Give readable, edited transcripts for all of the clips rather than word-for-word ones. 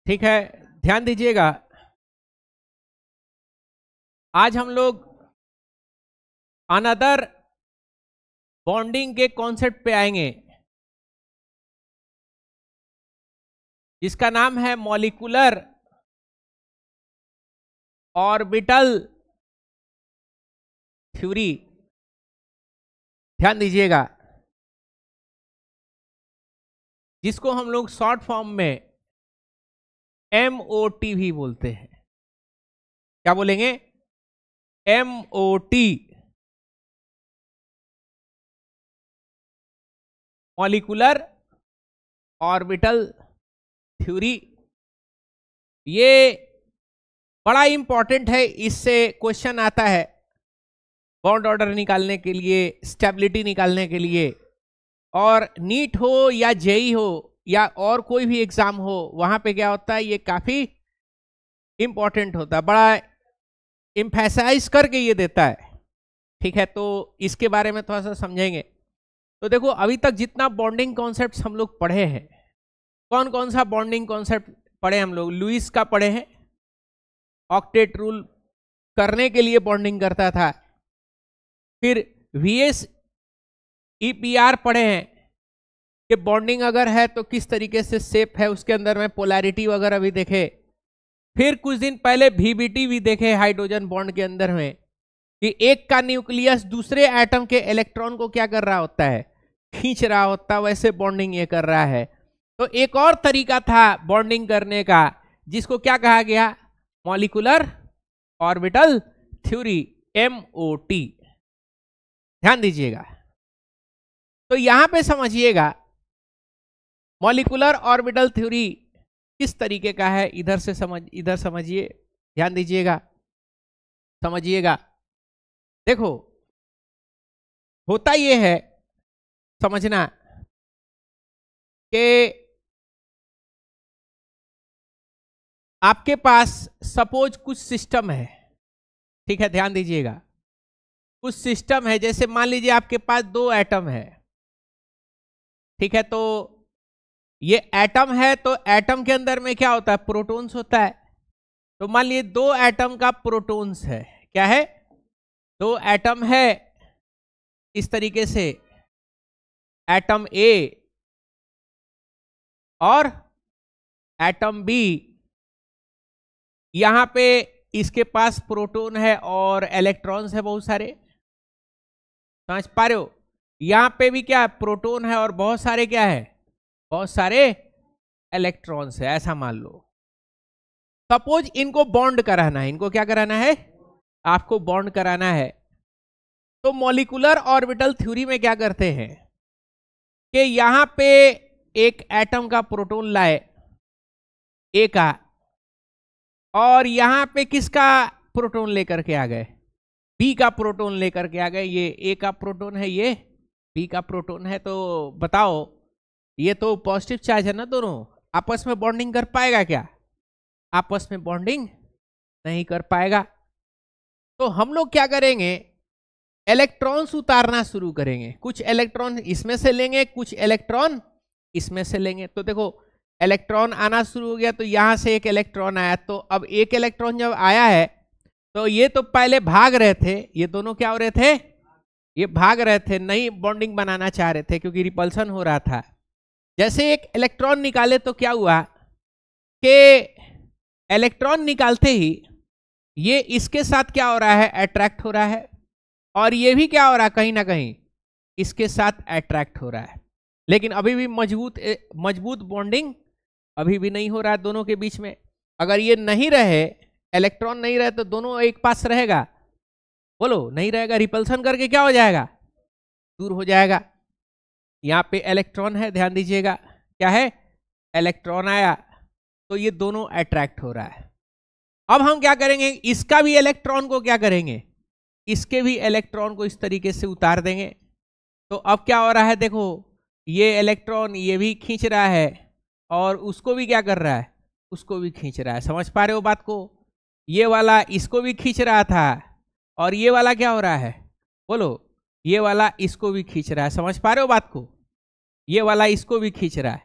ठीक है, ध्यान दीजिएगा। आज हम लोग अनदर बॉन्डिंग के कॉन्सेप्ट पे आएंगे जिसका नाम है मॉलिक्यूलर ऑर्बिटल थ्योरी। ध्यान दीजिएगा, जिसको हम लोग शॉर्ट फॉर्म में MOT भी बोलते हैं। क्या बोलेंगे? MOT, molecular orbital theory. ये बड़ा इंपॉर्टेंट है, इससे क्वेश्चन आता है बॉन्ड ऑर्डर निकालने के लिए, स्टेबिलिटी निकालने के लिए, और नीट हो या जेई हो या और कोई भी एग्जाम हो, वहां पे क्या होता है, ये काफी इंपॉर्टेंट होता है, बड़ा एम्फेसाइज करके ये देता है। ठीक है, तो इसके बारे में थोड़ा सा समझेंगे। तो देखो, अभी तक जितना बॉन्डिंग कॉन्सेप्ट हम लोग पढ़े हैं, कौन कौन सा बॉन्डिंग कॉन्सेप्ट पढ़े हम लोग? लुईस का पढ़े हैं, ऑक्टेट रूल करने के लिए बॉन्डिंग करता था। फिर VS EPR पढ़े हैं कि बॉन्डिंग अगर है तो किस तरीके से शेप है, उसके अंदर में पोलैरिटी वगैरह भी देखे। फिर कुछ दिन पहले VBT भी देखे, हाइड्रोजन बॉन्ड के अंदर में, कि एक का न्यूक्लियस दूसरे एटम के इलेक्ट्रॉन को क्या कर रहा होता है, खींच रहा होता है, वैसे बॉन्डिंग ये कर रहा है। तो एक और तरीका था बॉन्डिंग करने का, जिसको क्या कहा गया? Molecular orbital theory, MOT। ध्यान दीजिएगा, तो यहां पे समझिएगा मॉलिक्यूलर ऑर्बिटल थ्योरी किस तरीके का है। इधर समझिए, ध्यान दीजिएगा, समझिएगा। देखो, होता ये है, समझना कि आपके पास सपोज कुछ सिस्टम है। ठीक है, ध्यान दीजिएगा, कुछ सिस्टम है, जैसे मान लीजिए आपके पास दो एटम है। ठीक है, तो ये एटम है, तो एटम के अंदर में क्या होता है? प्रोटॉन्स होता है। तो मान लीजिए दो एटम का प्रोटॉन्स है, क्या है? दो एटम है इस तरीके से, एटम A और एटम B। यहां पे इसके पास प्रोटॉन है और इलेक्ट्रॉन्स है बहुत सारे, समझ पा रहे हो? यहां पे भी क्या है? प्रोटॉन है और बहुत सारे क्या है? बहुत सारे इलेक्ट्रॉन्स है, ऐसा मान लो। सपोज इनको बॉन्ड कराना है, इनको क्या कराना है? आपको बॉन्ड कराना है। तो मॉलिक्यूलर ऑर्बिटल थ्योरी में क्या करते हैं कि यहां पे एक एटम का प्रोटॉन लाए, A का, और यहां पे किसका प्रोटॉन लेकर के आ गए? B का प्रोटॉन लेकर के आ गए। ये A का प्रोटॉन है, ये B का प्रोटॉन है। तो बताओ, ये तो पॉजिटिव चार्ज है ना, दोनों आपस में बॉन्डिंग कर पाएगा क्या? आपस में बॉन्डिंग नहीं कर पाएगा। तो हम लोग क्या करेंगे? इलेक्ट्रॉन्स उतारना शुरू करेंगे। कुछ इलेक्ट्रॉन इसमें से लेंगे, कुछ इलेक्ट्रॉन इसमें से लेंगे। तो देखो, इलेक्ट्रॉन आना शुरू हो गया, तो यहां से एक इलेक्ट्रॉन आया। तो अब एक इलेक्ट्रॉन जब आया है, तो ये तो पहले भाग रहे थे, ये दोनों क्या हो रहे थे? ये भाग रहे थे, नहीं बॉन्डिंग बनाना चाह रहे थे, क्योंकि रिपल्सन हो रहा था। जैसे एक इलेक्ट्रॉन निकाले तो क्या हुआ कि इलेक्ट्रॉन निकालते ही ये इसके साथ क्या हो रहा है? अट्रैक्ट हो रहा है, और ये भी क्या हो रहा है? कहीं ना कहीं इसके साथ अट्रैक्ट हो रहा है। लेकिन अभी भी मजबूत बॉन्डिंग अभी भी नहीं हो रहा है दोनों के बीच में। अगर ये नहीं रहे, इलेक्ट्रॉन नहीं रहे, तो दोनों एक पास रहेगा? बोलो, नहीं रहेगा। रिपल्सन करके क्या हो जाएगा? दूर हो जाएगा। यहाँ पे इलेक्ट्रॉन है, ध्यान दीजिएगा, क्या है? इलेक्ट्रॉन आया, तो ये दोनों अट्रैक्ट हो रहा है। अब हम क्या करेंगे? इसका भी इलेक्ट्रॉन को क्या करेंगे? इसके भी इलेक्ट्रॉन को इस तरीके से उतार देंगे। तो अब क्या हो रहा है? देखो, ये इलेक्ट्रॉन ये भी खींच रहा है, और उसको भी क्या कर रहा है? उसको भी खींच रहा है। समझ पा रहे हो बात को? ये वाला इसको भी खींच रहा था, और ये वाला क्या हो रहा है? बोलो, ये वाला इसको भी खींच रहा है। समझ पा रहे हो बात को? ये वाला इसको भी खींच रहा है।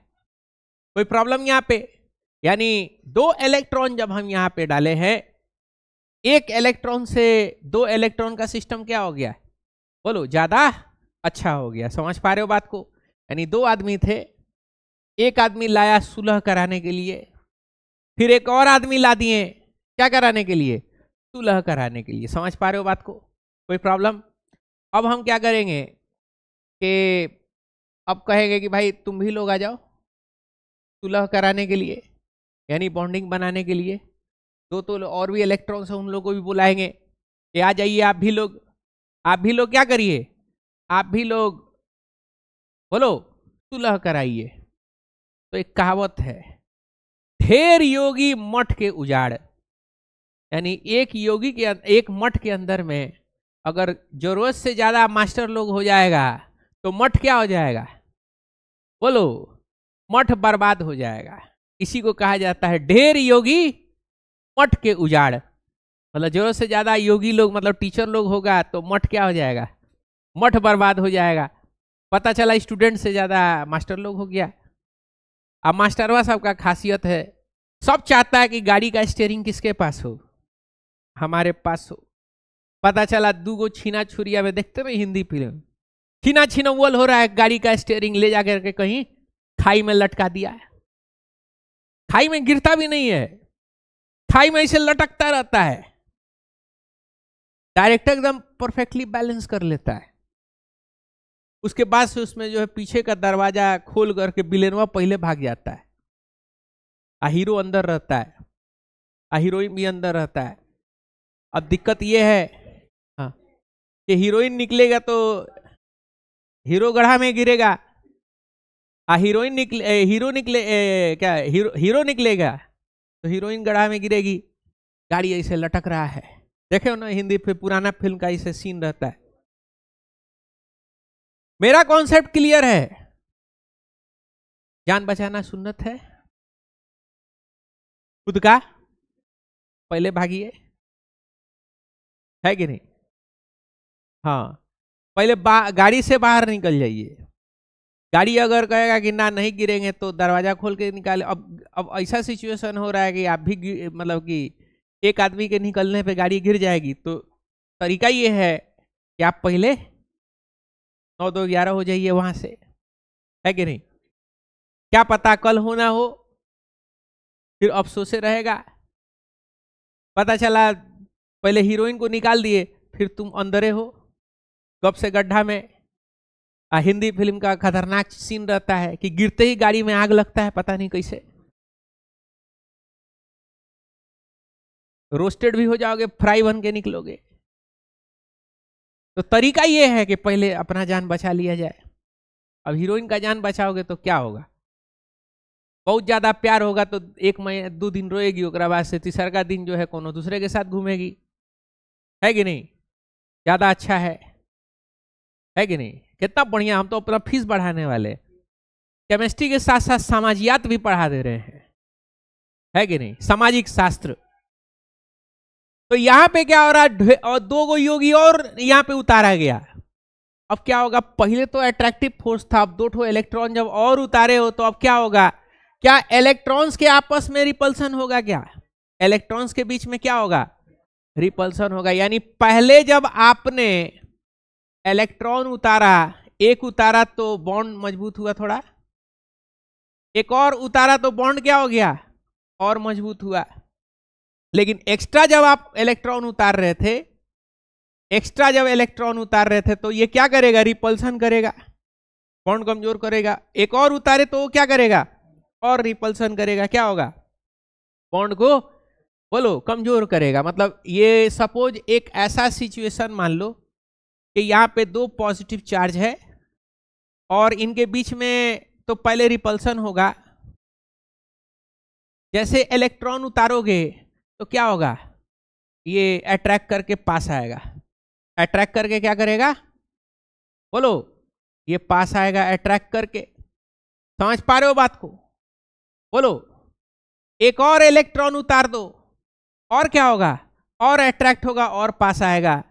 कोई प्रॉब्लम यहाँ पे? यानी 2 इलेक्ट्रॉन जब हम यहां पे डाले हैं, एक इलेक्ट्रॉन से 2 इलेक्ट्रॉन का सिस्टम क्या हो गया, बोलो ज्यादा अच्छा हो गया। समझ पा रहे हो बात को? यानी 2 आदमी थे, एक आदमी लाया सुलह कराने के लिए, फिर एक और आदमी ला दिए क्या कराने के लिए, सुलह कराने के लिए। समझ पा रहे हो बात को? कोई प्रॉब्लम? अब हम क्या करेंगे कि अब कहेंगे कि भाई तुम भी लोग आ जाओ सुलह कराने के लिए, यानी बॉन्डिंग बनाने के लिए। 2 तो और भी इलेक्ट्रॉन्स हैं, उन लोगों को भी बुलाएंगे कि आ जाइए आप भी लोग क्या करिए, आप भी लोग बोलो सुलह कराइए। तो एक कहावत है, ढेर योगी मठ के उजाड़, यानी एक मठ के अंदर में अगर जरूरत से ज्यादा मास्टर लोग हो जाएगा तो मठ क्या हो जाएगा, बोलो मठ बर्बाद हो जाएगा। इसी को कहा जाता है ढेर योगी मठ के उजाड़। मतलब जरूरत से ज्यादा योगी लोग मतलब टीचर लोग होगा तो मठ क्या हो जाएगा, मठ बर्बाद हो जाएगा। पता चला स्टूडेंट से ज्यादा मास्टर लोग हो गया। अब मास्टरवा साहब का खासियत है, सब चाहता है कि गाड़ी का स्टीयरिंग किसके पास हो, हमारे पास हो। पता चला 2 छीना छुरिया में देखते ना हिंदी फिल्म, छीना छीनौल हो रहा है, गाड़ी का स्टीयरिंग ले जाकर के कहीं खाई में लटका दिया है। खाई में गिरता भी नहीं है, खाई में ऐसे लटकता रहता है, डायरेक्टर एकदम परफेक्टली बैलेंस कर लेता है। उसके बाद से उसमें जो है पीछे का दरवाजा खोल करके विलेनवा पहले भाग जाता है, हीरो अंदर रहता है, हीरोइन भी अंदर रहता है। अब दिक्कत ये है कि हीरोइन निकलेगा तो हीरो गड्ढा में गिरेगा, हीरो निकलेगा तो हीरोइन गड्ढा में गिरेगी। गाड़ी ऐसे लटक रहा है, देखे हो ना हिंदी पे पुराना फिल्म का ऐसे सीन रहता है। मेरा कॉन्सेप्ट क्लियर है? जान बचाना सुन्नत है, खुद का पहले भागिए, है कि नहीं? हाँ, पहले गाड़ी से बाहर निकल जाइए। गाड़ी अगर कहेगा कि ना नहीं गिरेंगे तो दरवाजा खोल के निकाले। अब ऐसा सिचुएशन हो रहा है कि आप भी मतलब कि एक आदमी के निकलने पे गाड़ी गिर जाएगी। तो तरीका ये है कि आप पहले 9 2 11 हो जाइए वहां से, है कि नहीं? क्या पता कल हो ना हो, फिर अफसोस रहेगा। पता चला पहले हीरोइन को निकाल दिए, फिर तुम अंदरे हो कब से गड्ढा में। हिंदी फिल्म का खतरनाक सीन रहता है कि गिरते ही गाड़ी में आग लगता है, पता नहीं कैसे। रोस्टेड भी हो जाओगे, फ्राई बन के निकलोगे। तो तरीका यह है कि पहले अपना जान बचा लिया जाए। अब हीरोइन का जान बचाओगे तो क्या होगा, बहुत ज्यादा प्यार होगा तो 1 महीना 2 दिन रोएगी, उसके बाद से तीसरा दिन जो है कोनो दूसरे के साथ घूमेगी, है कि नहीं? ज्यादा अच्छा है कि नहीं? कितना बढ़िया, हम तो अपना फीस बढ़ाने वाले, केमिस्ट्री के साथ साथ सामाजियात भी पढ़ा दे रहे हैं, है कि नहीं? सामाजिक शास्त्र। तो यहां पे क्या हो रहा है, और 2 योगी और यहां पे उतारा गया। अब क्या होगा, पहले तो अट्रैक्टिव फोर्स था, अब 2 इलेक्ट्रॉन जब और उतारे हो तो अब क्या होगा, क्या इलेक्ट्रॉन्स के आपस में रिपल्सन होगा? क्या इलेक्ट्रॉन्स के बीच में क्या होगा, रिपल्सन होगा। यानी पहले जब आपने इलेक्ट्रॉन उतारा, एक उतारा तो बॉन्ड मजबूत हुआ थोड़ा, एक और उतारा तो बॉन्ड क्या हो गया, और मजबूत हुआ। लेकिन एक्स्ट्रा जब आप इलेक्ट्रॉन उतार रहे थे, तो ये क्या करेगा, रिपल्सन करेगा, बॉन्ड कमजोर करेगा। एक और उतारे तो वो क्या करेगा, और रिपल्सन करेगा, क्या होगा, बॉन्ड को बोलो कमजोर करेगा। मतलब ये सपोज एक ऐसा सिचुएशन मान लो कि यहाँ पे 2 पॉजिटिव चार्ज है और इनके बीच में तो पहले रिपल्सन होगा। जैसे इलेक्ट्रॉन उतारोगे तो क्या होगा, ये अट्रैक्ट करके पास आएगा, अट्रैक्ट करके क्या करेगा, बोलो ये पास आएगा अट्रैक्ट करके। समझ पा रहे हो बात को? बोलो एक और इलेक्ट्रॉन उतार दो और क्या होगा, और अट्रैक्ट होगा और पास आएगा।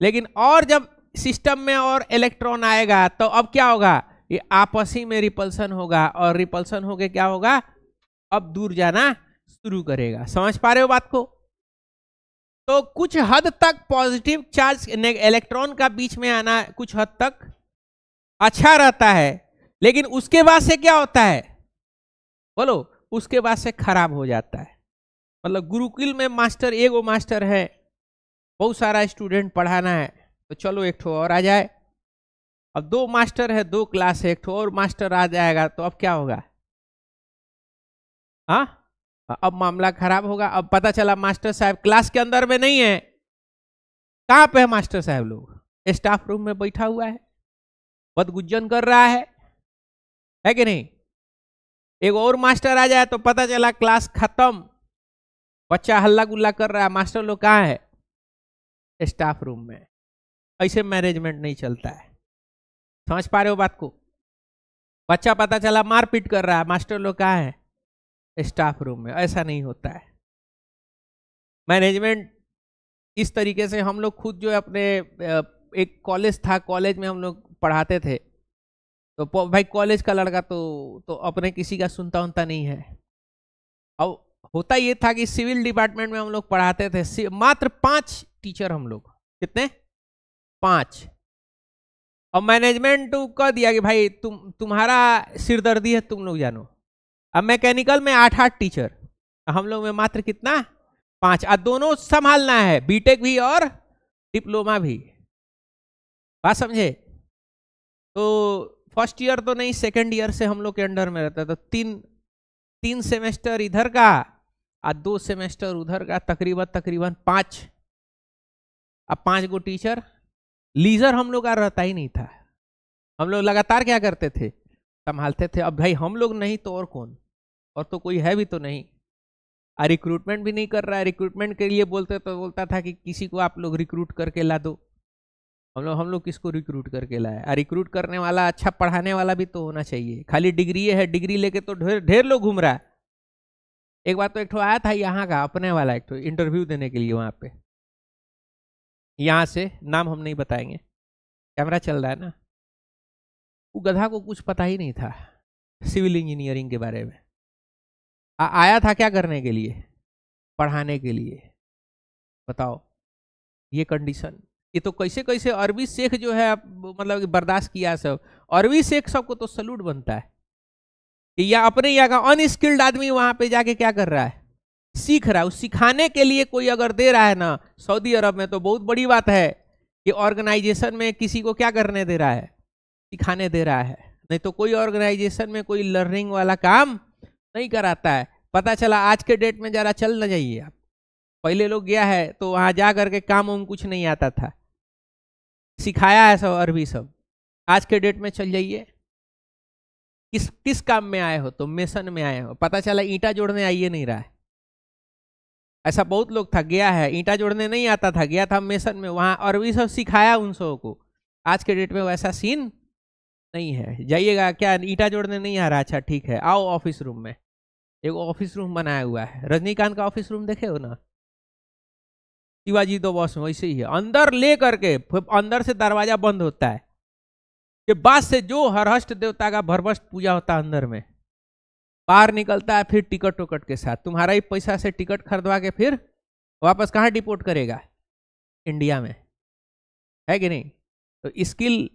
लेकिन और जब सिस्टम में और इलेक्ट्रॉन आएगा तो अब क्या होगा, ये आपसी में रिपल्सन होगा, और रिपल्सन होके क्या होगा, अब दूर जाना शुरू करेगा। समझ पा रहे हो बात को? तो कुछ हद तक पॉजिटिव चार्ज इलेक्ट्रॉन का बीच में आना कुछ हद तक अच्छा रहता है, लेकिन उसके बाद से क्या होता है बोलो? उसके बाद से खराब हो जाता है। मतलब गुरुकुल में मास्टर एगो मास्टर है, बहुत सारा स्टूडेंट पढ़ाना है, तो चलो एक ठो और आ जाए। अब 2 मास्टर है, 2 क्लास है, एक ठो और मास्टर आ जाएगा, तो अब क्या होगा? हाँ, अब मामला खराब होगा। अब पता चला मास्टर साहब क्लास के अंदर में नहीं है, कहां पे है मास्टर साहब? लोग स्टाफ रूम में बैठा हुआ है, बदगुज्जन कर रहा है कि नहीं? एक और मास्टर आ जाए तो पता चला क्लास खत्म, बच्चा हल्ला गुल्ला कर रहा है, मास्टर लोग कहाँ है? स्टाफ रूम में। ऐसे मैनेजमेंट नहीं चलता है। समझ पा रहे हो बात को? बच्चा पता चला मारपीट कर रहा है, मास्टर लोग कहाँ है? स्टाफ रूम में। ऐसा नहीं होता है मैनेजमेंट। इस तरीके से हम लोग खुद जो है अपने एक कॉलेज था, कॉलेज में हम लोग पढ़ाते थे, तो भाई कॉलेज का लड़का तो अपने किसी का सुनता उनता नहीं है। अब होता ये था कि सिविल डिपार्टमेंट में हम लोग पढ़ाते थे, मात्र 5 टीचर हम लोग। कितने? 5। अब मैनेजमेंट तो कह दिया कि भाई तुम्हारा सिरदर्दी है, तुम लोग जानो। अब मैकेनिकल में 8-8 टीचर, हम लोग में मात्र कितना? 5। और दोनों संभालना है, बीटेक भी और डिप्लोमा भी। बात समझे? तो फर्स्ट ईयर तो नहीं, सेकंड ईयर से हम लोग के अंडर में रहता, तो 3 सेमेस्टर इधर का और 2 सेमेस्टर उधर का, तकरीबन 5। अब 5 गो टीचर। लीजर हम लोग का रहता ही नहीं था, हम लोग लगातार क्या करते थे? संभालते थे। अब भाई हम लोग नहीं तो और कौन? और तो कोई है भी तो नहीं। और रिक्रूटमेंट भी नहीं कर रहा है। रिक्रूटमेंट के लिए बोलता था कि किसी को आप लोग रिक्रूट करके ला दो। हम लोग किसको रिक्रूट करके लाए? और रिक्रूट करने वाला अच्छा पढ़ाने वाला भी तो होना चाहिए। खाली डिग्री है, डिग्री लेके तो ढेर लोग घूम रहा है। एक बार तो एक ठो आया था यहाँ का अपने वाला, एक ठो इंटरव्यू देने के लिए वहां पे, यहाँ से नाम हम नहीं बताएंगे, कैमरा चल रहा है ना। वो गधा को कुछ पता ही नहीं था सिविल इंजीनियरिंग के बारे में। आया था क्या करने के लिए? पढ़ाने के लिए। बताओ ये कंडीशन। ये तो कैसे कैसे अरबी शेख जो है मतलब बर्दाश्त किया सब। अरबी शेख सबको तो सलूट बनता है कि या अपने यहाँ का अनस्किल्ड आदमी वहां पे जाके क्या कर रहा है? सीख रहा है। सिखाने के लिए कोई अगर दे रहा है ना, सऊदी अरब में, तो बहुत बड़ी बात है कि ऑर्गेनाइजेशन में किसी को क्या करने दे रहा है? सिखाने दे रहा है। नहीं तो कोई ऑर्गेनाइजेशन में कोई लर्निंग वाला काम नहीं कराता है। पता चला आज के डेट में जरा चल न जाइए आप, पहले लोग गया है तो वहां जा करके काम उम कुछ नहीं आता था, सिखाया है सब अरबी सब। आज के डेट में चल जाइए, किस काम में आए हो? तो मेसन में आए हो, पता चला ईंटा जोड़ने आइए नहीं रहा है। ऐसा बहुत लोग था, गया है ईंटा जोड़ने नहीं आता था, गया था मेसन में, वहां अरबी सब सिखाया उन सबों को। आज के डेट में वैसा सीन नहीं है। जाइएगा, क्या ईंटा जोड़ने नहीं आ रहा? अच्छा ठीक है, आओ ऑफिस रूम में। एक ऑफिस रूम बनाया हुआ है, रजनीकांत का ऑफिस रूम देखे हो ना? शिवाजी तो बॉस में वैसे ही है। अंदर ले करके अंदर से दरवाजा बंद होता है कि बाद से जो हरहष्ट देवता का भरभष्ट पूजा होता है अंदर में, बाहर निकलता है फिर टिकट उकट के साथ। तुम्हारा ही पैसा से टिकट खरीदवा के फिर वापस कहाँ डिपोर्ट करेगा? इंडिया में, है कि नहीं? तो स्किल,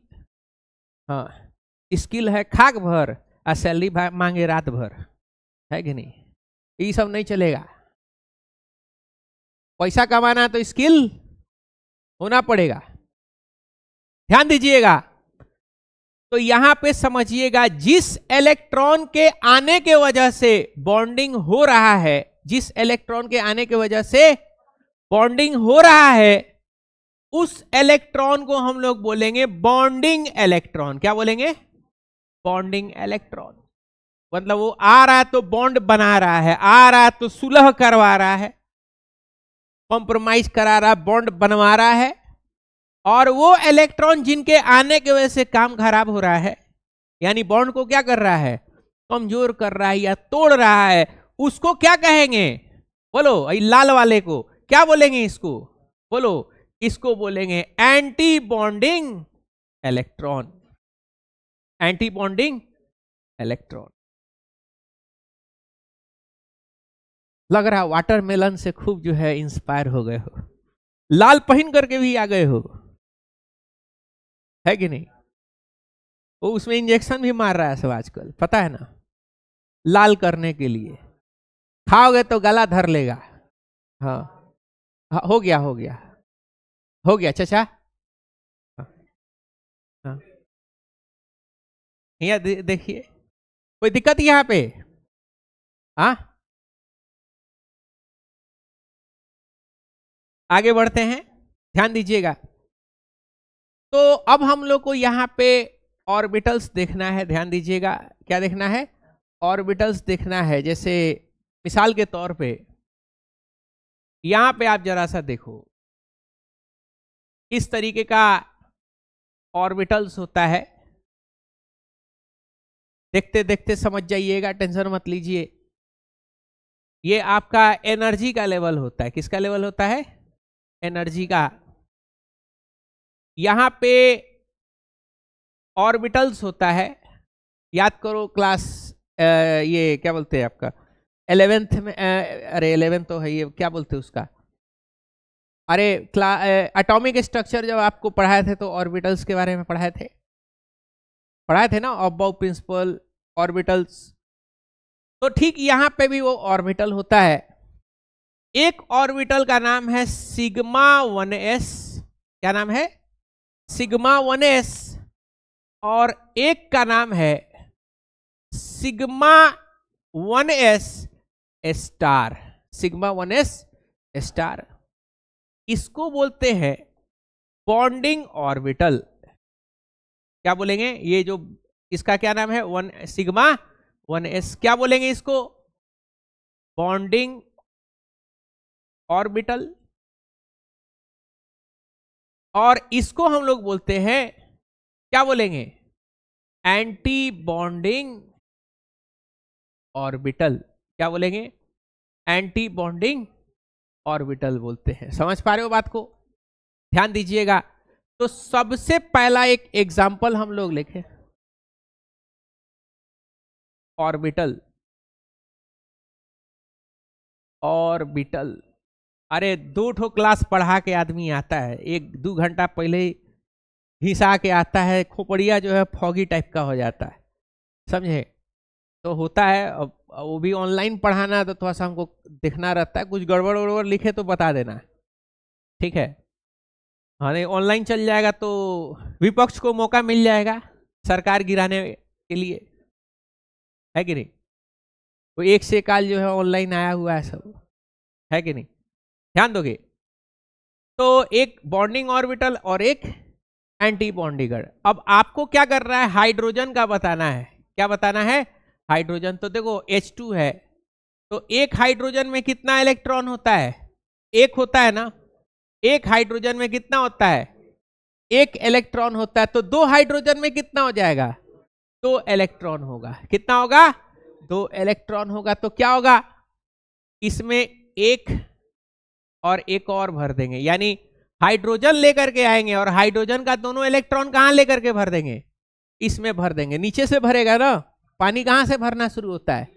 हाँ स्किल है खाक भर और सैलरी मांगे रात भर, है कि नहीं? ये सब नहीं चलेगा। पैसा कमाना है तो स्किल होना पड़ेगा। ध्यान दीजिएगा। तो यहां पे समझिएगा, जिस इलेक्ट्रॉन के आने के वजह से बॉन्डिंग हो रहा है, जिस इलेक्ट्रॉन के आने की वजह से बॉन्डिंग हो रहा है, उस इलेक्ट्रॉन को हम लोग बोलेंगे बॉन्डिंग इलेक्ट्रॉन। क्या बोलेंगे? Bonding electron. मतलब वो आ रहा है तो बॉन्ड बना रहा है, आ रहा है तो सुलह करवा रहा है, कॉम्प्रोमाइज करा रहा है, बॉन्ड बनवा रहा है। और वो इलेक्ट्रॉन जिनके आने की वजह से काम खराब हो रहा है, यानी बॉन्ड को क्या कर रहा है? कमजोर कर रहा है या तोड़ रहा है, उसको क्या कहेंगे? बोलो, लाल वाले को क्या बोलेंगे? इसको बोलो, इसको बोलेंगे anti bonding electron. Anti bonding electron. लग रहा वाटरमेलन से खूब जो है इंस्पायर हो गए हो, लाल पहन करके भी आ गए हो, है कि नहीं? वो उसमें इंजेक्शन भी मार रहा है सब आजकल, पता है ना, लाल करने के लिए। खाओगे तो गला धर लेगा। हाँ, हाँ, हो गया हो गया हो गया चाचा। हाँ, हाँ। यहाँ देखिए, कोई दिक्कत यहाँ पे? हाँ, आगे बढ़ते हैं, ध्यान दीजिएगा। तो अब हम लोग को यहाँ पे ऑर्बिटल्स देखना है, ध्यान दीजिएगा। क्या देखना है? ऑर्बिटल्स देखना है। जैसे मिसाल के तौर पे यहां पे आप जरा सा देखो, इस तरीके का ऑर्बिटल्स होता है। देखते देखते समझ जाइएगा, टेंशन मत लीजिए। ये आपका एनर्जी का लेवल होता है। किसका लेवल होता है? एनर्जी का। यहां पे ऑर्बिटल्स होता है, याद करो क्लास ये क्या बोलते हैं आपका 11th में, अरे 11th तो है, ये क्या बोलते हैं उसका, अरे एटॉमिक स्ट्रक्चर जब आपको पढ़ाए थे तो ऑर्बिटल्स के बारे में पढ़ाए थे ना, अबाउ प्रिंसिपल, ऑर्बिटल्स। तो ठीक यहां पे भी वो ऑर्बिटल होता है। एक ऑर्बिटल का नाम है सिग्मा 1s। क्या नाम है? Sigma 1s। और एक का नाम है sigma 1s star. Sigma 1s star, इसको बोलते हैं बॉन्डिंग ऑर्बिटल। क्या बोलेंगे? ये जो इसका क्या नाम है? सिग्मा 1s, क्या बोलेंगे इसको? Bonding orbital. और इसको हम लोग बोलते हैं, क्या बोलेंगे? Anti bonding orbital. क्या बोलेंगे? एंटी बॉन्डिंग ऑर्बिटल बोलते हैं। समझ पा रहे हो बात को? ध्यान दीजिएगा। तो सबसे पहला एक एग्जाम्पल हम लोग लिखे, ऑर्बिटल। ऑर्बिटल, अरे 2 क्लास पढ़ा के आदमी आता है, 1-2 घंटा पहले ही घिसा के आता है, खोपड़िया जो है फॉगी टाइप का हो जाता है, समझे? तो होता है। अब वो भी ऑनलाइन पढ़ाना तो थोड़ा सा हमको देखना रहता है, कुछ गड़बड़ वड़बड़ लिखे तो बता देना, ठीक है? हाँ, नहीं ऑनलाइन चल जाएगा तो विपक्ष को मौका मिल जाएगा सरकार गिराने के लिए, है कि नहीं? तो एक से काल जो है ऑनलाइन आया हुआ है सब, है कि नहीं? ध्यान दोगे। तो एक बॉन्डिंग ऑर्बिटल और एक एंटी बॉन्डिंग। अब आपको क्या कर रहा है? हाइड्रोजन का बताना है। क्या बताना है? हाइड्रोजन। तो देखो H2 है, तो एक हाइड्रोजन में कितना इलेक्ट्रॉन होता है? एक होता है ना। एक हाइड्रोजन में कितना होता है? एक इलेक्ट्रॉन होता है। तो 2 हाइड्रोजन में कितना हो जाएगा? 2 इलेक्ट्रॉन होगा। कितना होगा? 2 इलेक्ट्रॉन होगा। तो क्या होगा? इसमें एक और एक और भर देंगे, यानी हाइड्रोजन लेकर के आएंगे और हाइड्रोजन का दोनों इलेक्ट्रॉन कहां लेकर के भर देंगे? इसमें भर देंगे। नीचे से भरेगा ना, पानी कहां से भरना शुरू होता है?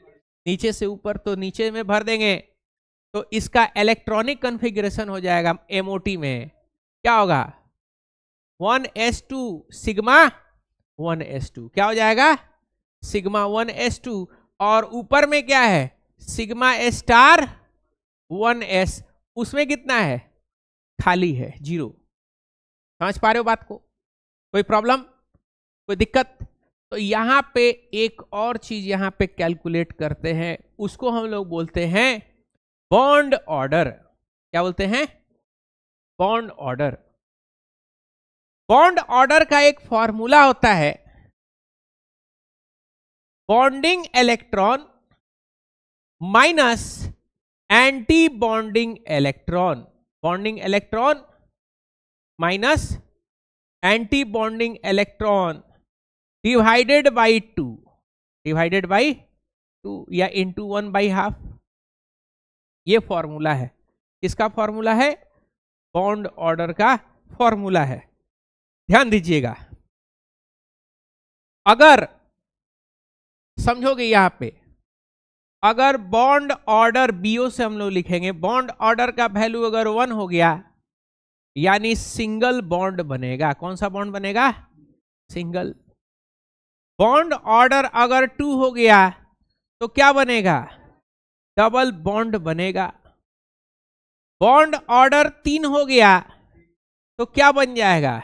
नीचे से ऊपर, तो नीचे में भर देंगे। तो इसका इलेक्ट्रॉनिक कॉन्फ़िगरेशन हो जाएगा MOT में। क्या होगा? 1s2 sigma 1s2। क्या हो जाएगा? Sigma 1s2। और ऊपर में क्या है? Sigma star 1s। उसमें कितना है? खाली है, 0। समझ पा रहे हो बात को? कोई प्रॉब्लम, कोई दिक्कत? तो यहां पे एक और चीज यहां पे कैलकुलेट करते हैं, उसको हम लोग बोलते हैं बॉन्ड ऑर्डर। क्या बोलते हैं? Bond order. बॉन्ड ऑर्डर का एक फॉर्मूला होता है, bonding electron minus anti bonding electron. Bonding electron minus anti bonding electron divided by 2। Divided by 2 या इंटू 1/2। ये फॉर्मूला है। किसका फॉर्मूला है? बॉन्ड ऑर्डर का फॉर्मूला है। ध्यान दीजिएगा। अगर समझोगे यहां पे अगर बॉन्ड ऑर्डर बीओ से हम लोग लिखेंगे, बॉन्ड ऑर्डर का वैल्यू अगर 1 हो गया यानी सिंगल बॉन्ड बनेगा। कौन सा बॉन्ड बनेगा? सिंगल। बॉन्ड ऑर्डर अगर 2 हो गया तो क्या बनेगा? डबल बॉन्ड बनेगा। बॉन्ड ऑर्डर 3 हो गया तो क्या बन जाएगा?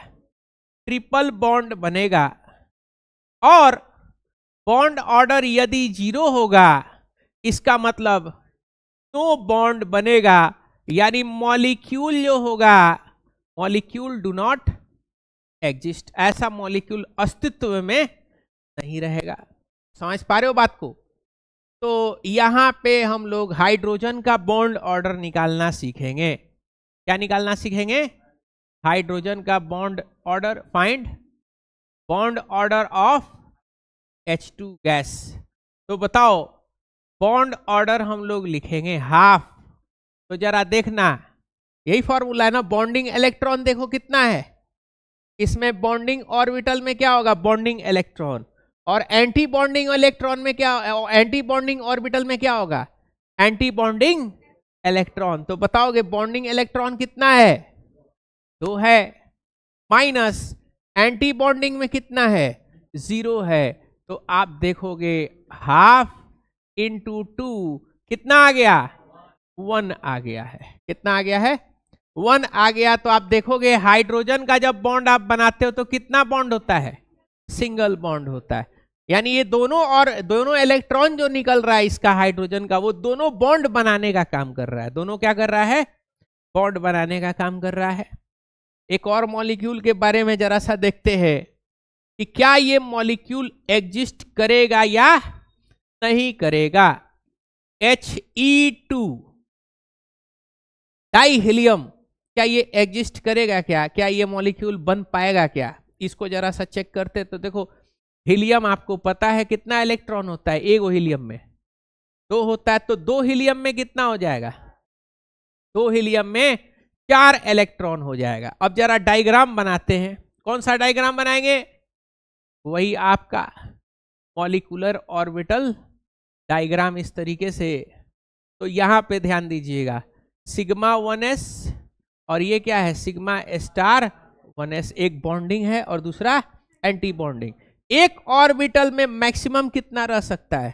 ट्रिपल बॉन्ड बनेगा। और बॉन्ड ऑर्डर यदि 0 होगा इसका मतलब नो बॉन्ड बनेगा, यानी मॉलिक्यूल जो होगा, मॉलिक्यूल डू नॉट एग्जिस्ट, ऐसा मॉलिक्यूल अस्तित्व में नहीं रहेगा। समझ पा रहे हो बात को? तो यहां पे हम लोग हाइड्रोजन का बॉन्ड ऑर्डर निकालना सीखेंगे। क्या निकालना सीखेंगे? हाइड्रोजन का bond order. Find bond order of H2 gas. तो बताओ, बॉन्ड ऑर्डर हम लोग लिखेंगे हाफ। तो जरा देखना, यही फॉर्मूला है ना, बॉन्डिंग इलेक्ट्रॉन देखो कितना है इसमें। बॉन्डिंग ऑर्बिटल में क्या होगा? Bonding electron. और एंटी बॉन्डिंग इलेक्ट्रॉन में क्या, एंटी बॉन्डिंग ऑर्बिटल में क्या होगा? Anti bonding electron. तो बताओगे बॉन्डिंग इलेक्ट्रॉन कितना है? 2 है। माइनस एंटी बॉन्डिंग में कितना है? 0 है। तो आप देखोगे हाफ इंटू 2 कितना आ गया? 1 आ गया है। कितना आ गया है? 1 आ गया। तो आप देखोगे हाइड्रोजन का जब बॉन्ड आप बनाते हो तो कितना बॉन्ड होता है? सिंगल बॉन्ड होता है। यानी ये दोनों इलेक्ट्रॉन जो निकल रहा है इसका हाइड्रोजन का, वो दोनों बॉन्ड बनाने का काम कर रहा है। दोनों क्या कर रहा है? बॉन्ड बनाने का काम कर रहा है। एक और मॉलिक्यूल के बारे में जरा सा देखते हैं कि क्या ये मॉलिक्यूल एग्जिस्ट करेगा या नहीं करेगा। He2 डाई हीलियम, क्या ये एग्जिस्ट करेगा? क्या ये मॉलिक्यूल बन पाएगा क्या? इसको जरा सा चेक करते। तो देखो हीलियम आपको पता है कितना इलेक्ट्रॉन होता है? एक हीलियम में 2 होता है। तो 2 हीलियम में कितना हो जाएगा? 2 हीलियम में 4 इलेक्ट्रॉन हो जाएगा। अब जरा डायग्राम बनाते हैं। कौन सा डायग्राम बनाएंगे? वही आपका मॉलिक्यूलर ऑर्बिटल डायग्राम, इस तरीके से। तो यहां पे ध्यान दीजिएगा, सिग्मा 1s और ये क्या है? Sigma star 1s। एक बॉन्डिंग है और दूसरा एंटी बॉन्डिंग। एक ऑर्बिटल में मैक्सिमम कितना रह सकता है?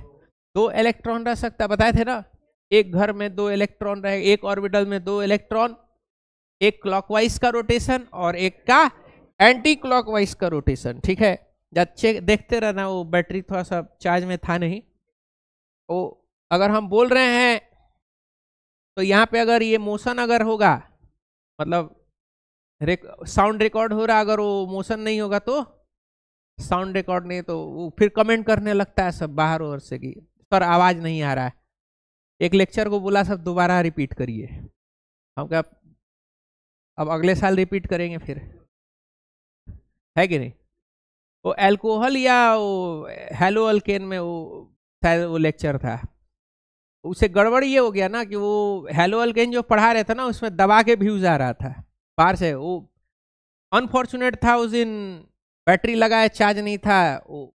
2 इलेक्ट्रॉन रह सकता है। बताए थे ना, एक घर में 2 इलेक्ट्रॉन रहे, एक ऑर्बिटल में 2 इलेक्ट्रॉन। एक क्लॉकवाइज का रोटेशन और एक का एंटी क्लॉकवाइज का रोटेशन। ठीक है, जब चेक देखते रहना। वो बैटरी थोड़ा सा चार्ज में था नहीं। वो अगर हम बोल रहे हैं तो यहाँ पे अगर ये मोशन अगर होगा, मतलब साउंड रिकॉर्ड हो रहा, अगर वो मोशन नहीं होगा तो साउंड रिकॉर्ड नहीं, तो वो फिर कमेंट करने लगता है सब बाहर और से कि सर आवाज नहीं आ रहा है। एक लेक्चर को बोला सब दोबारा रिपीट करिए। हम क्या अब अगले साल रिपीट करेंगे फिर, है कि नहीं? वो अल्कोहल या वो हेलो अल्केन में वो शायद वो लेक्चर था, उसे गड़बड़ ये हो गया ना कि वो हेलो अल्केन जो पढ़ा रहे थे ना उसमें दबा के व्यूज आ रहा था बाहर से। वो अनफॉर्चुनेट था, उस दिन बैटरी लगाया चार्ज नहीं था, वो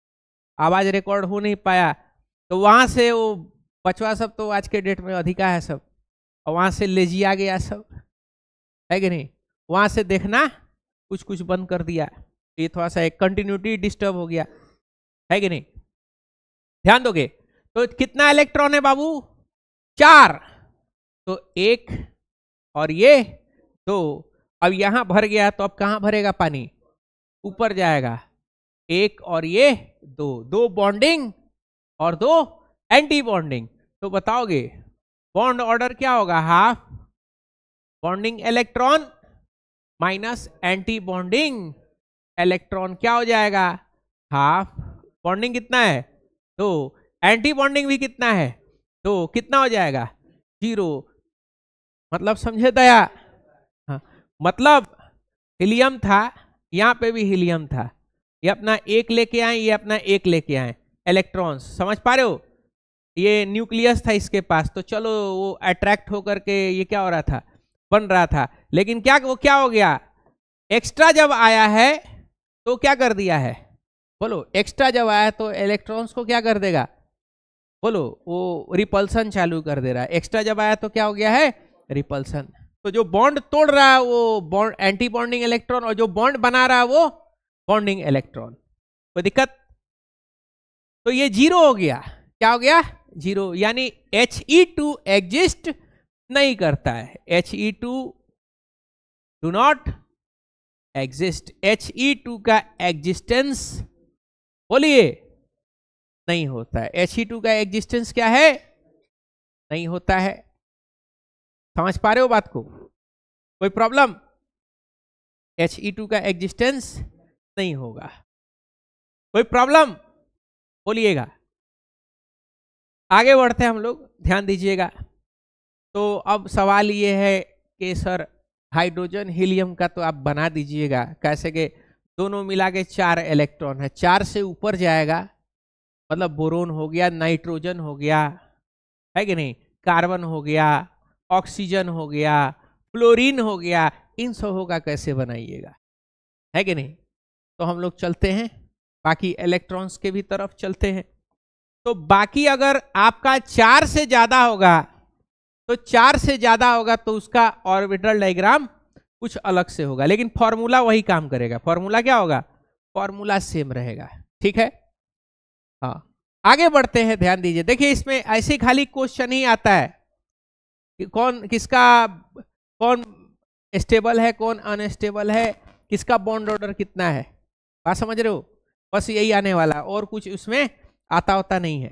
आवाज़ रिकॉर्ड हो नहीं पाया। तो वहाँ से वो बचवा सब तो आज के डेट में अधिका है सब, और वहाँ से लेजिया गया सब, है कि नहीं? वहाँ से देखना कुछ कुछ बंद कर दिया। ये थोड़ा सा एक कंटिन्यूटी डिस्टर्ब हो गया, है कि नहीं? ध्यान दोगे तो कितना इलेक्ट्रॉन है बाबू? 4। तो 1 और ये 2। अब यहां भर गया तो अब कहां भरेगा पानी? ऊपर जाएगा। 1 और ये 2, 2 बॉन्डिंग और 2 एंटी बॉन्डिंग। तो बताओगे बॉन्ड ऑर्डर क्या होगा? Half bonding electron minus anti bonding electron क्या हो जाएगा? हाफ। बॉन्डिंग कितना है? 2। एंटी बॉन्डिंग भी कितना है? 2। कितना हो जाएगा? 0। मतलब समझे दया? हाँ, मतलब हीलियम था, यहाँ पे भी हीलियम था, ये अपना 1 लेके आए, ये अपना 1 लेके आए इलेक्ट्रॉन्स। समझ पा रहे हो? ये न्यूक्लियस था इसके पास, तो चलो वो अट्रैक्ट होकर के ये क्या हो रहा था? बन रहा था। लेकिन क्या वो क्या हो गया? एक्स्ट्रा जब आया है तो क्या कर दिया है? बोलो, एक्स्ट्रा जब आया तो इलेक्ट्रॉन्स को क्या कर देगा? बोलो, वो रिपल्सन चालू कर दे रहा है। एक्स्ट्रा जब आया तो क्या हो गया है, रिपल्सन। तो जो बॉन्ड तोड़ रहा है वो बॉन्ड एंटी बॉन्डिंग इलेक्ट्रॉन, और जो बॉन्ड बना रहा है वो बॉन्डिंग इलेक्ट्रॉन। कोई दिक्कत? तो ये जीरो हो गया। क्या हो गया? जीरो। यानी He2 एग्जिस्ट नहीं करता है। He2 do not exist. He2 का एग्जिस्टेंस बोलिए नहीं होता है। He2 का एग्जिस्टेंस क्या है? नहीं होता है। समझ पा रहे हो बात को? कोई प्रॉब्लम? He2 का एग्जिस्टेंस नहीं होगा। कोई प्रॉब्लम? बोलिएगा। आगे बढ़ते हैं हम लोग, ध्यान दीजिएगा। तो अब सवाल ये है कि सर हाइड्रोजन हीलियम का तो आप बना दीजिएगा, कैसे कि दोनों मिला के 4 इलेक्ट्रॉन है, 4 से ऊपर जाएगा मतलब बोरोन हो गया, नाइट्रोजन हो गया, है कि नहीं, कार्बन हो गया, ऑक्सीजन हो गया, फ्लोरीन हो गया, इन सबों का कैसे बनाइएगा, है कि नहीं। तो हम लोग चलते हैं बाकी इलेक्ट्रॉन्स के भी तरफ चलते हैं। तो बाकी अगर आपका 4 से ज्यादा होगा तो 4 से ज्यादा होगा तो उसका ऑर्बिटल डायग्राम कुछ अलग से होगा, लेकिन फॉर्मूला वही काम करेगा। फॉर्मूला क्या होगा? फॉर्मूला सेम रहेगा। ठीक है, हाँ। आगे बढ़ते हैं, ध्यान दीजिए। देखिए इसमें ऐसे खाली क्वेश्चन ही आता है कि कौन किसका कौन स्टेबल है, कौन अनस्टेबल है, किसका बॉन्ड ऑर्डर कितना है। बात समझ रहे हो? बस यही आने वाला, और कुछ उसमें आता होता नहीं है।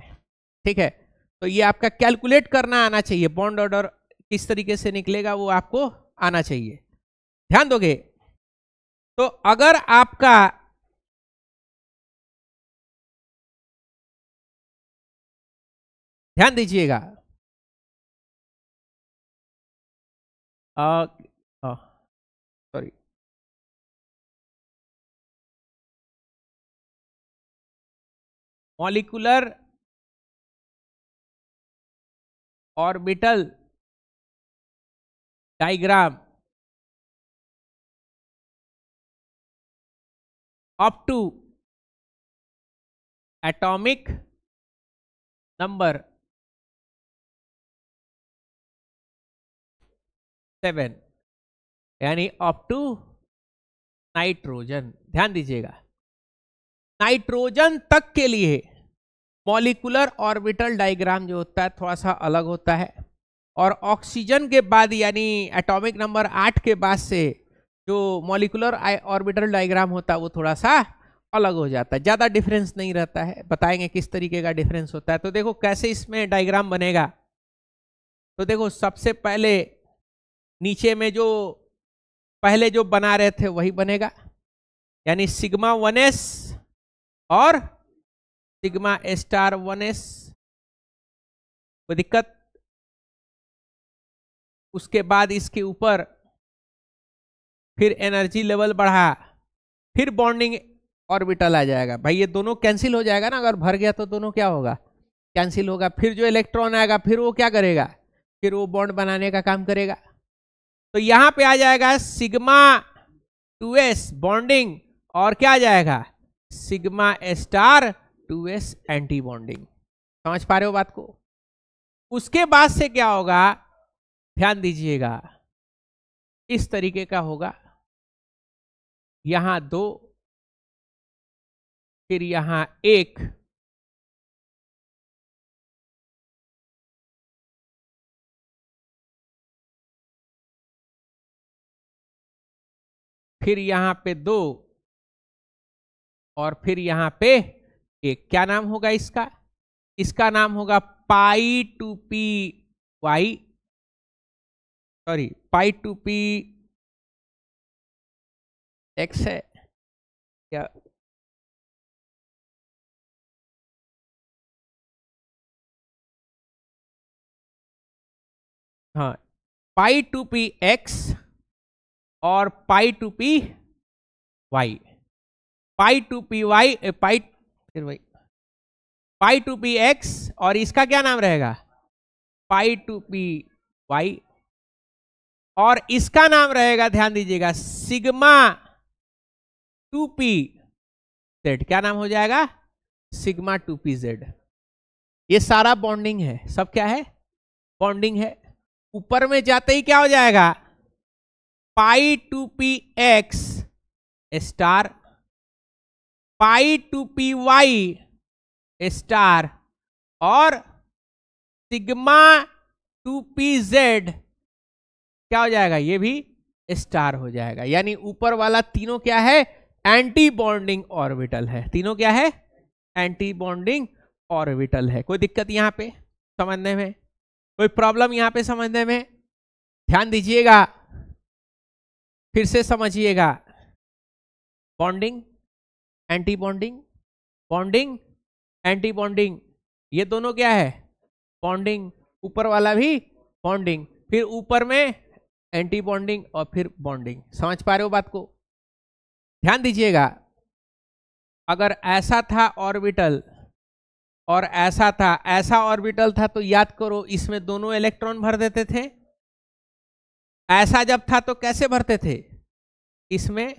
ठीक है, तो ये आपका कैलकुलेट करना आना चाहिए। बॉन्ड ऑर्डर किस तरीके से निकलेगा वो आपको आना चाहिए। ध्यान दोगे तो अगर आपका ध्यान दीजिएगा, sorry, molecular orbital diagram up to atomic number 7, यानी अप टू नाइट्रोजन। ध्यान दीजिएगा, नाइट्रोजन तक के लिए मॉलिक्यूलर ऑर्बिटल डायग्राम जो होता है थोड़ा सा अलग होता है, और ऑक्सीजन के बाद यानी एटॉमिक नंबर 8 के बाद से जो मॉलिक्यूलर ऑर्बिटल डायग्राम होता है वो थोड़ा सा अलग हो जाता है। ज़्यादा डिफरेंस नहीं रहता है। बताएंगे किस तरीके का डिफरेंस होता है। तो देखो कैसे इसमें डायग्राम बनेगा। तो देखो सबसे पहले नीचे में जो पहले जो बना रहे थे वही बनेगा, यानी सिग्मा 1s और सिग्मा स्टार 1s। कोई दिक्कत? उसके बाद इसके ऊपर फिर एनर्जी लेवल बढ़ा, फिर बॉन्डिंग ऑर्बिटल आ जाएगा। भाई ये दोनों कैंसिल हो जाएगा ना, अगर भर गया तो दोनों क्या होगा? कैंसिल होगा। फिर जो इलेक्ट्रॉन आएगा फिर वो क्या करेगा? फिर वो बॉन्ड बनाने का काम करेगा। तो यहां पे आ जाएगा सिग्मा 2s बॉन्डिंग, और क्या आ जाएगा? Sigma star 2s anti bonding. समझ पा रहे हो बात को? उसके बाद से क्या होगा, ध्यान दीजिएगा, इस तरीके का होगा। यहां 2, फिर यहां 1, फिर यहां पे 2, और फिर यहां पे 1। क्या नाम होगा इसका? इसका नाम होगा pi two P Y, sorry pi two P X है क्या? हाँ, पाई टू पी एक्स और pi two P Y. Pi two P Y, pi फिर Y, pi two P X, और इसका क्या नाम रहेगा? Pi two P Y. और इसका नाम रहेगा, ध्यान दीजिएगा, सिग्मा 2p z। क्या नाम हो जाएगा? Sigma 2p z। ये सारा बॉन्डिंग है, सब क्या है, बॉन्डिंग है। ऊपर में जाते ही क्या हो जाएगा, pi two P X star, pi two P Y star, और सिग्मा टू पी जेड क्या हो जाएगा, ये भी स्टार हो जाएगा। यानी ऊपर वाला तीनों क्या है, एंटी बॉन्डिंग ऑर्बिटल है। तीनों क्या है, एंटी बॉन्डिंग ऑर्बिटल है। कोई दिक्कत यहां पे समझने में, कोई प्रॉब्लम यहां पे समझने में? ध्यान दीजिएगा, फिर से समझिएगा। Bonding, anti bonding, bonding, anti bonding, ये दोनों क्या है, बॉन्डिंग। ऊपर वाला भी बॉन्डिंग, फिर ऊपर में एंटी बॉन्डिंग और फिर बॉन्डिंग। समझ पा रहे हो बात को? ध्यान दीजिएगा, अगर ऐसा था ऑर्बिटल और ऐसा था, ऐसा ऑर्बिटल था तो याद करो इसमें दोनों इलेक्ट्रॉन भर देते थे। ऐसा जब था तो कैसे भरते थे, इसमें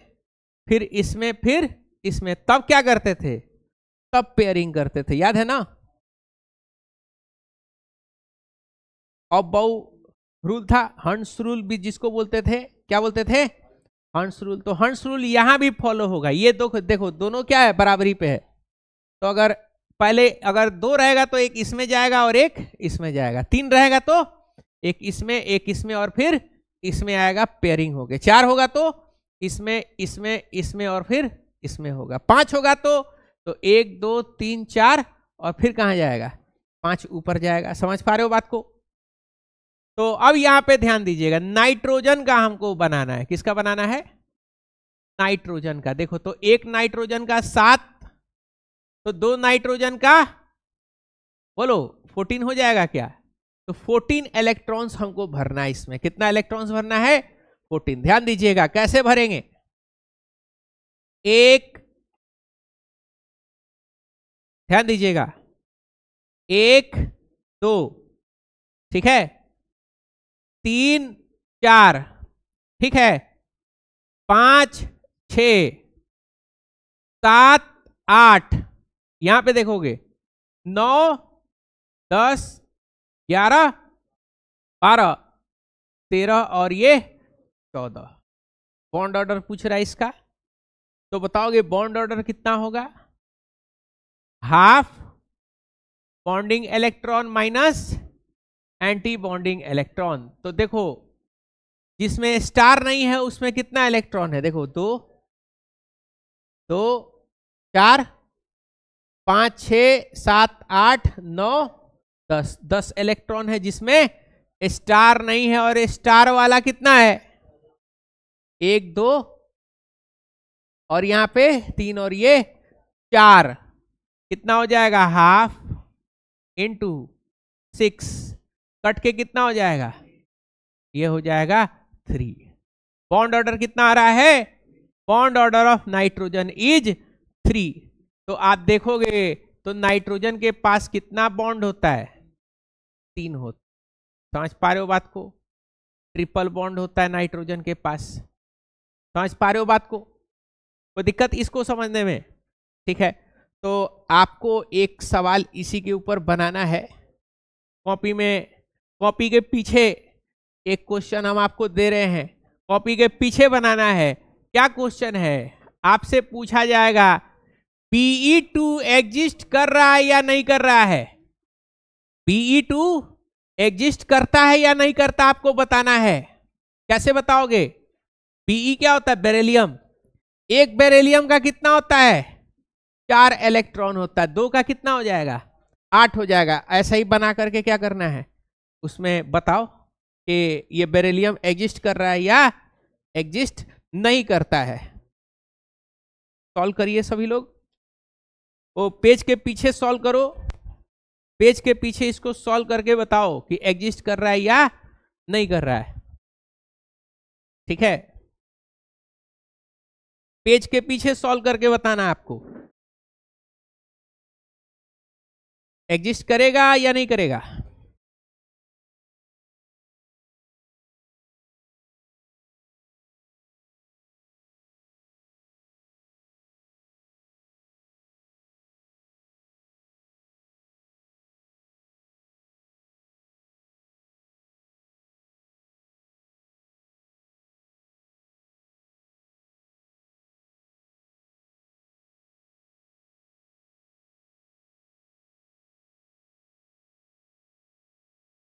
फिर इसमें फिर इसमें, तब क्या करते थे, तब पेयरिंग करते थे, याद है ना? और बहु रूल था, हंस रूल भी जिसको बोलते थे, क्या बोलते थे, हंस रूल। तो हंस रूल यहां भी फॉलो होगा। ये देखो दोनों क्या है, बराबरी पे है। तो अगर पहले अगर 2 रहेगा तो एक इसमें जाएगा और एक इसमें जाएगा, 3 रहेगा तो एक इसमें और फिर इसमें आएगा, पेयरिंग हो गए। 4 होगा तो इसमें इसमें इसमें और फिर इसमें होगा। 5 होगा तो 1 2 3 4 और फिर कहां जाएगा, 5 ऊपर जाएगा। समझ पा रहे हो बात को? तो अब यहां पे ध्यान दीजिएगा, नाइट्रोजन का हमको बनाना है। किसका बनाना है, नाइट्रोजन का। देखो तो एक नाइट्रोजन का 7, तो 2 नाइट्रोजन का बोलो 14 हो जाएगा क्या? तो 14 इलेक्ट्रॉन्स हमको भरना है इसमें। कितना इलेक्ट्रॉन्स भरना है, 14। ध्यान दीजिएगा कैसे भरेंगे, एक, ध्यान दीजिएगा, 1 2, ठीक है, 3 4, ठीक है, 5 6 7 8, यहां पे देखोगे 9 10 11 12 13 और ये 14। बॉन्ड ऑर्डर पूछ रहा है इसका, तो बताओगे बॉन्ड ऑर्डर कितना होगा, half bonding electron minus anti bonding electron. तो देखो जिसमें स्टार नहीं है उसमें कितना इलेक्ट्रॉन है, देखो 2 2 4 5 6 7 8 9 10, 10 इलेक्ट्रॉन है जिसमें स्टार नहीं है। और स्टार वाला कितना है, 1 2 और यहां पे 3 और ये 4, कितना हो जाएगा, हाफ इंटू 6, कट के कितना हो जाएगा, ये हो जाएगा 3। बॉन्ड ऑर्डर कितना आ रहा है, bond order of nitrogen is 3। तो आप देखोगे तो नाइट्रोजन के पास कितना बॉन्ड होता है, 3 होता। समझ पा रहे हो बात को? ट्रिपल बॉन्ड होता है नाइट्रोजन के पास। समझ पा रहे हो बात को? कोई दिक्कत इसको समझने में? ठीक है, तो आपको एक सवाल इसी के ऊपर बनाना है कॉपी में। कॉपी के पीछे एक क्वेश्चन हम आपको दे रहे हैं, कॉपी के पीछे बनाना है। क्या क्वेश्चन है, आपसे पूछा जाएगा Be2 एग्जिस्ट कर रहा है या नहीं कर रहा है, Be2 एग्जिस्ट करता है या नहीं करता, आपको बताना है। कैसे बताओगे, Be क्या होता है, बेरिलियम। एक बेरिलियम का कितना होता है, 4 इलेक्ट्रॉन होता है, 2 का कितना हो जाएगा, 8 हो जाएगा। ऐसा ही बना करके क्या करना है, उसमें बताओ कि ये बेरिलियम एग्जिस्ट कर रहा है या एग्जिस्ट नहीं करता है। सॉल्व करिए सभी लोग, वो पेज के पीछे सॉल्व करो, पेज के पीछे इसको सॉल्व करके बताओ कि एग्जिस्ट कर रहा है या नहीं कर रहा है। ठीक है, पेज के पीछे सॉल्व करके बताना आपको, एग्जिस्ट करेगा या नहीं करेगा।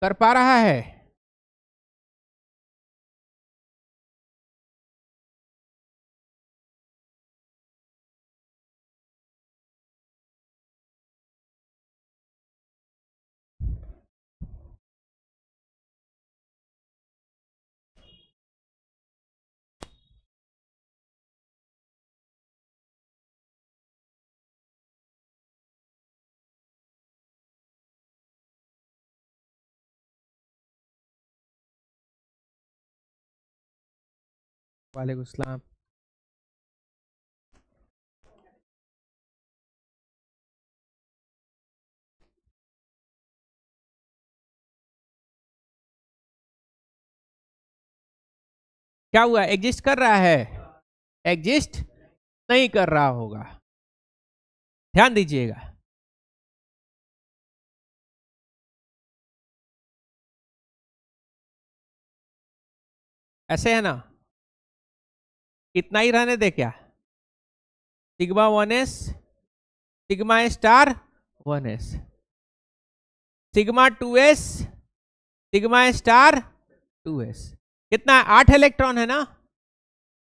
कर पा रहा है? वालेकुम सलाम। क्या हुआ? एग्जिस्ट कर रहा है? एग्जिस्ट नहीं कर रहा होगा, ध्यान दीजिएगा। ऐसे है ना, इतना ही रहने दे क्या? Sigma 1s, sigma star 1s, sigma 2s, sigma star 2s। कितना है? 8 इलेक्ट्रॉन है ना?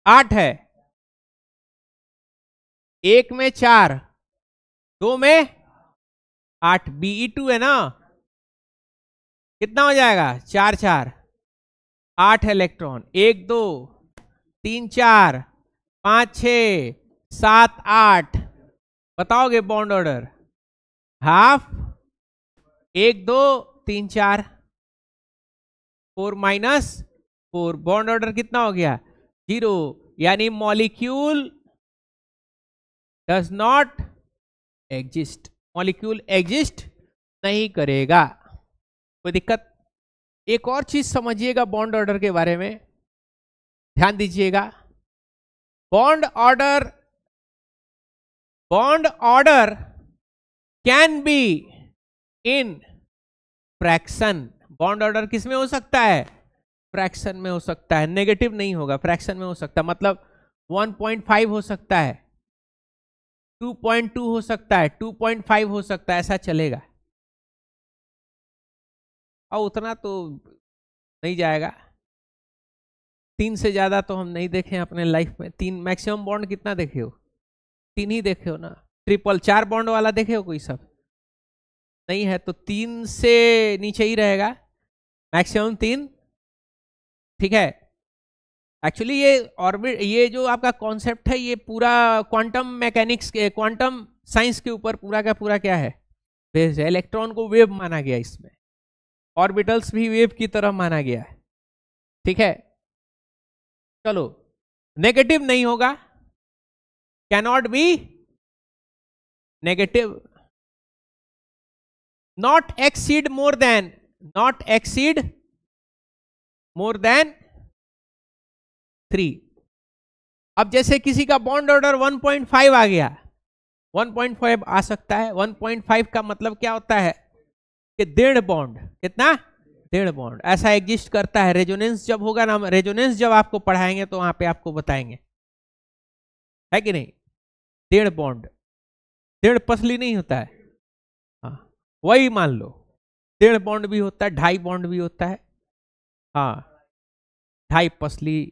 8 है। 1 में 4, 2 में 8, Be2 है ना? कितना हो जाएगा? 4 4, 8 इलेक्ट्रॉन। 1 2 3 4 5 6 7 8। बताओगे bond order? Half, 1 2 3 4, 4 minus 4, bond order कितना हो गया? 0। यानी molecule does not exist, molecule exist नहीं करेगा। कोई दिक्कत? एक और चीज समझिएगा बॉन्ड ऑर्डर के बारे में, ध्यान दीजिएगा। Bond order can be in fraction. Bond order किस में हो सकता है? फ्रैक्शन में हो सकता है। नेगेटिव नहीं होगा, फ्रैक्शन में हो सकता है। मतलब 1.5 हो सकता है, 2.2 हो सकता है, 2.5 हो सकता है, ऐसा चलेगा। और उतना तो नहीं जाएगा। 3 से ज्यादा तो हम नहीं देखे अपने लाइफ में। 3 मैक्सिमम बॉन्ड कितना देखे हो? 3 ही देखे हो ना। ट्रिपल 4 बॉन्ड वाला देखे हो कोई? सब नहीं है तो 3 से नीचे ही रहेगा, मैक्सिमम 3। ठीक है। एक्चुअली ये ऑर्बिट, ये जो आपका कॉन्सेप्ट है, ये पूरा क्वांटम मैकेनिक्स के, क्वांटम साइंस के ऊपर पूरा का पूरा क्या है? बेस्ड है। इलेक्ट्रॉन को वेव माना गया, इसमें ऑर्बिटल्स भी वेव की तरह माना गया है। ठीक है, चलो। नेगेटिव नहीं होगा, cannot be negative. Not exceed more than, not exceed more than 3। अब जैसे किसी का बॉन्ड ऑर्डर 1.5 आ गया, 1.5 आ सकता है। 1.5 का मतलब क्या होता है? कि 1.5 बॉन्ड। कितना? 1.5 बॉन्ड ऐसा एग्जिस्ट करता है। रेजोनेंस जब होगा ना, रेजोनेंस जब आपको पढ़ाएंगे तो वहां पे आपको बताएंगे, है कि नहीं? 1.5 बॉन्ड, 1.5 पसली नहीं होता है। हाँ, वही मान लो 1.5 बॉन्ड भी होता है, 2.5 बॉन्ड भी होता है। हाँ, 2.5 पसली,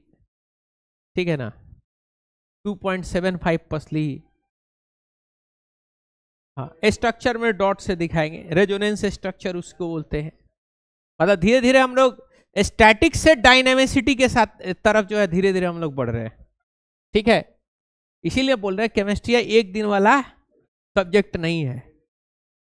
ठीक है ना? 2.75 पसली। हाँ, स्ट्रक्चर में डॉट से दिखाएंगे। रेजोनेंस स्ट्रक्चर उसको बोलते हैं। मतलब धीरे धीरे हम लोग स्टैटिक से डायनेमिसिटी के साथ तरफ जो है धीरे धीरे हम लोग बढ़ रहे हैं। ठीक है, इसीलिए बोल रहे हैं केमिस्ट्री एक दिन वाला सब्जेक्ट नहीं है।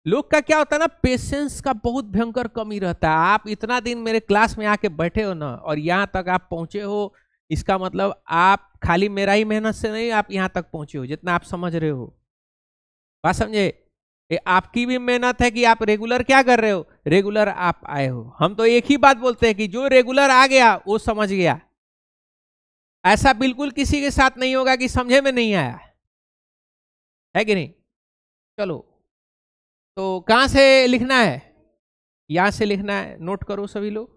लोग का क्या होता है ना, पेशेंस का बहुत भयंकर कमी रहता है। आप इतना दिन मेरे क्लास में आके बैठे हो ना, और यहाँ तक आप पहुंचे हो, इसका मतलब आप खाली मेरा ही मेहनत से नहीं, आप यहाँ तक पहुंचे हो जितना आप समझ रहे हो। बात समझे? ये आपकी भी मेहनत है कि आप रेगुलर क्या कर रहे हो, रेगुलर आप आए हो। हम तो एक ही बात बोलते हैं कि जो रेगुलर आ गया वो समझ गया। ऐसा बिल्कुल किसी के साथ नहीं होगा कि समझे में नहीं आया, है कि नहीं? चलो, तो कहां से लिखना है? यहां से लिखना है, नोट करो सभी लोग।